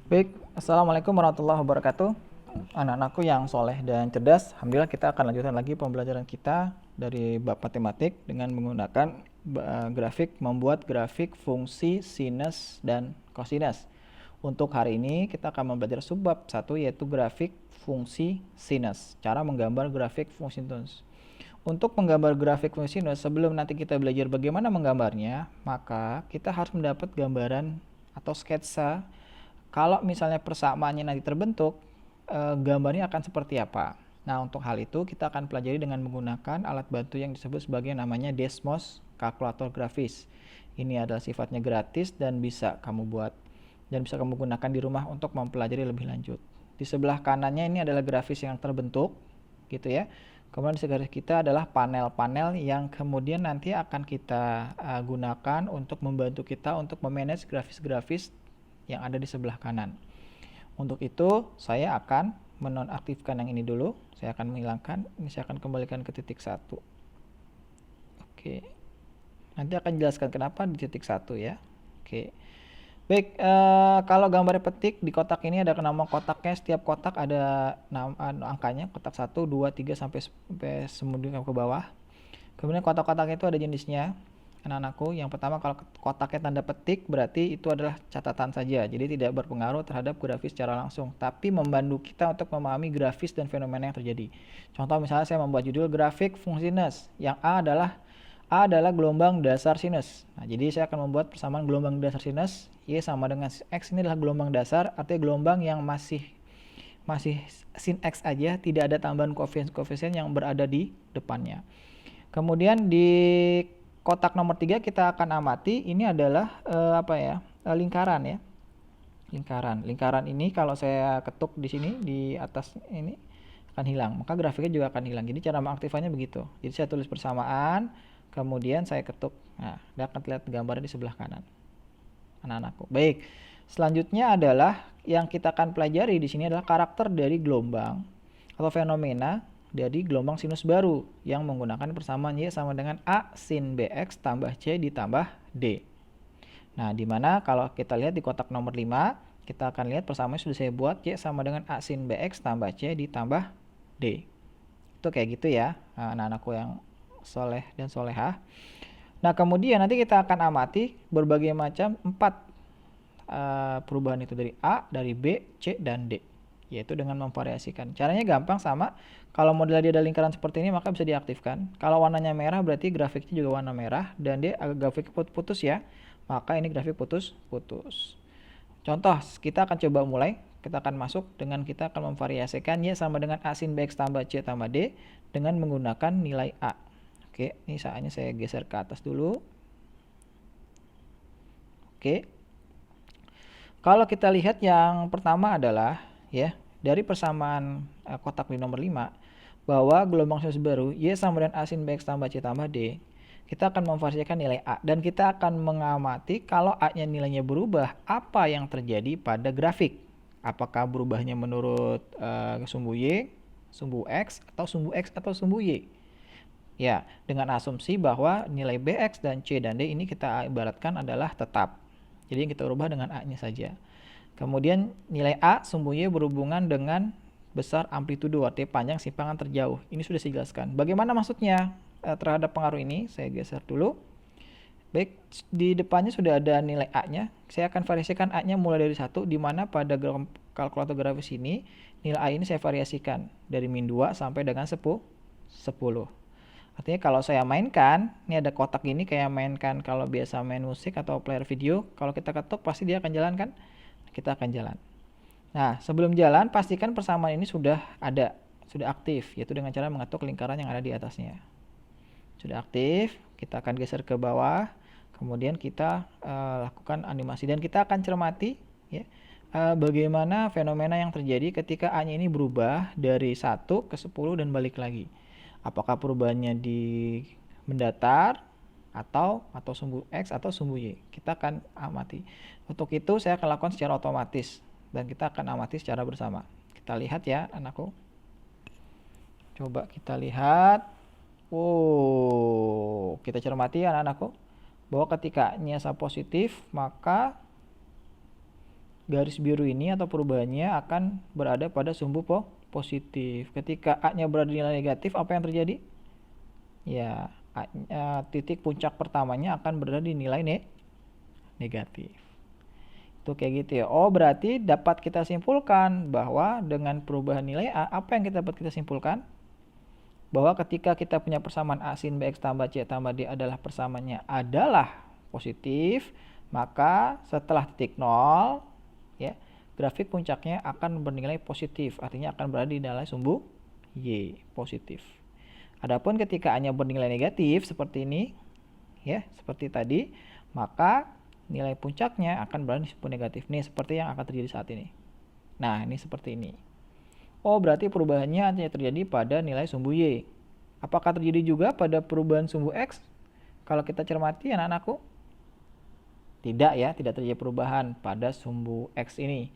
Baik, Assalamualaikum warahmatullahi wabarakatuh. Anak-anakku yang soleh dan cerdas, Alhamdulillah kita akan lanjutkan lagi pembelajaran kita dari bab matematik dengan menggunakan grafik, membuat grafik fungsi sinus dan kosinus. Untuk hari ini kita akan belajar subbab 1 yaitu grafik fungsi sinus, cara menggambar grafik fungsi sinus. Untuk menggambar grafik fungsi sinus, sebelum nanti kita belajar bagaimana menggambarnya, maka kita harus mendapat gambaran atau sketsa kalau misalnya persamaannya nanti terbentuk, gambarnya akan seperti apa. Nah, untuk hal itu kita akan pelajari dengan menggunakan alat bantu yang disebut sebagai namanya Desmos kalkulator grafis. Ini adalah sifatnya gratis dan bisa kamu buat dan bisa kamu gunakan di rumah untuk mempelajari lebih lanjut. Di sebelah kanannya ini adalah grafis yang terbentuk, gitu ya. Kemudian di sebelah kita adalah panel-panel yang kemudian nanti akan kita gunakan untuk membantu kita untuk memanage grafis-grafis yang ada di sebelah kanan. Untuk itu saya akan menonaktifkan yang ini dulu. Saya akan menghilangkan. Ini saya akan kembalikan ke titik 1. Oke. Nanti akan jelaskan kenapa di titik 1 ya. Oke. Baik, kalau gambar petik di kotak ini ada nama kotaknya. Setiap kotak ada angkanya. Kotak 1, 2, 3 sampai kemudian ke bawah. Kemudian kotak-kotak itu ada jenisnya. Anak-anakku, yang pertama kalau kotaknya tanda petik berarti itu adalah catatan saja, jadi tidak berpengaruh terhadap grafis secara langsung, tapi membantu kita untuk memahami grafis dan fenomena yang terjadi. Contoh misalnya saya membuat judul grafik fungsi sinus, yang A adalah gelombang dasar sinus. Nah, jadi saya akan membuat persamaan gelombang dasar sinus, Y sama dengan X, ini adalah gelombang dasar, artinya gelombang yang masih sin X aja, tidak ada tambahan koefisien yang berada di depannya. Kemudian di kotak nomor 3 kita akan amati ini adalah lingkaran ya. Lingkaran ini kalau saya ketuk di sini di atas ini akan hilang, maka grafiknya juga akan hilang. Jadi cara mengaktifkannya begitu. Jadi saya tulis persamaan, kemudian saya ketuk. Nah, Anda akan lihat gambarnya di sebelah kanan. Anak-anakku. Baik. Selanjutnya adalah yang kita akan pelajari di sini adalah karakter dari gelombang atau fenomena dari gelombang sinus baru yang menggunakan persamaan Y sama dengan A sin BX tambah C ditambah D. Nah, dimana kalau kita lihat di kotak nomor 5, kita akan lihat persamaan sudah saya buat Y sama dengan A sin BX tambah C ditambah D. Itu kayak gitu ya, anak-anakku yang soleh dan solehah. Nah, kemudian nanti kita akan amati berbagai macam 4 perubahan itu dari A, dari B, C, dan D, yaitu dengan memvariasikan. Caranya gampang sama. Kalau model dia ada lingkaran seperti ini maka bisa diaktifkan. Kalau warnanya merah berarti grafiknya juga warna merah dan dia agak grafik putus ya. Maka ini grafik putus-putus. Contoh, kita akan coba mulai. Kita akan masuk dengan kita akan memvariasikan Y sama dengan A sin BX tambah C tambah D dengan menggunakan nilai A. Oke, ini saatnya saya geser ke atas dulu. Oke. Kalau kita lihat yang pertama adalah ya, dari persamaan kotak di nomor 5 bahwa gelombang sinus baru Y sama dengan A sin BX tambah C tambah D, kita akan memvariasikan nilai A dan kita akan mengamati kalau A-nya nilainya berubah, apa yang terjadi pada grafik. Apakah berubahnya menurut sumbu Y, sumbu X, atau sumbu X atau sumbu Y. Ya, dengan asumsi bahwa nilai BX dan C dan D ini kita ibaratkan adalah tetap. Jadi yang kita ubah dengan A-nya saja. Kemudian nilai A sumbu Y berhubungan dengan besar amplitudo, artinya panjang simpangan terjauh. Ini sudah saya jelaskan. Bagaimana maksudnya terhadap pengaruh ini? Saya geser dulu. Baik, di depannya sudah ada nilai A-nya. Saya akan variasikan A-nya mulai dari 1, di mana pada kalkulator grafis ini, nilai A ini saya variasikan dari min 2 sampai dengan 10. Artinya kalau saya mainkan, ini ada kotak ini kayak mainkan kalau biasa main musik atau player video, kalau kita ketuk pasti dia akan jalan kan? Kita akan jalan. Nah, sebelum jalan pastikan persamaan ini sudah ada, sudah aktif, yaitu dengan cara mengetuk lingkaran yang ada di atasnya. Sudah aktif, kita akan geser ke bawah, kemudian kita lakukan animasi dan kita akan cermati ya, bagaimana fenomena yang terjadi ketika A-nya ini berubah dari 1 ke 10 dan balik lagi. Apakah perubahannya di mendatar atau sumbu X atau sumbu Y. Kita akan amati. Untuk itu saya akan lakukan secara otomatis dan kita akan amati secara bersama. Kita lihat ya anakku. Coba kita lihat. Kita cermati anak-anakku bahwa ketika nyasa positif maka garis biru ini atau perubahannya akan berada pada sumbu positif. Ketika A-nya berada di nilai negatif, apa yang terjadi? Ya, titik puncak pertamanya akan berada di nilai negatif. Itu kayak gitu ya. Oh, berarti dapat kita simpulkan bahwa dengan perubahan nilai A, apa yang dapat kita simpulkan? Bahwa ketika kita punya persamaan A sin BX tambah C tambah D adalah persamaannya adalah positif, maka setelah titik 0, ya, grafik puncaknya akan bernilai positif, artinya akan berada di nilai sumbu Y, positif. Adapun ketika A-nya bernilai negatif seperti ini, ya, seperti tadi, maka nilai puncaknya akan berada di sumbu negatif. Nih, seperti yang akan terjadi saat ini. Nah, ini seperti ini. Oh, berarti perubahannya hanya terjadi pada nilai sumbu Y. Apakah terjadi juga pada perubahan sumbu X? Kalau kita cermati anak-anakku, tidak ya, tidak terjadi perubahan pada sumbu X ini.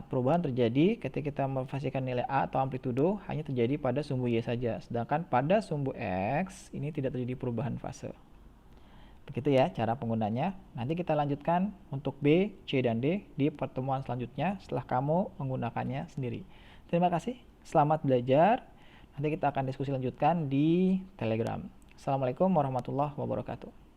Perubahan terjadi ketika kita memfasikan nilai A atau amplitudo hanya terjadi pada sumbu Y saja. Sedangkan pada sumbu X ini tidak terjadi perubahan fase. Begitu ya cara penggunanya. Nanti kita lanjutkan untuk B, C, dan D di pertemuan selanjutnya setelah kamu menggunakannya sendiri. Terima kasih, selamat belajar. Nanti kita akan diskusi lanjutkan di Telegram. Assalamualaikum warahmatullahi wabarakatuh.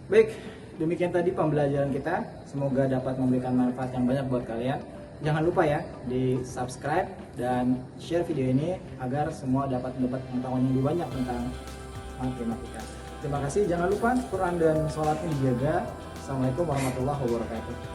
Baik, demikian tadi pembelajaran kita. Semoga dapat memberikan manfaat yang banyak buat kalian. Jangan lupa ya, di subscribe dan share video ini agar semua dapat pengetahuan yang lebih banyak tentang matematika. Terima kasih, jangan lupa Quran dan sholatnya dijaga. Assalamualaikum warahmatullahi wabarakatuh.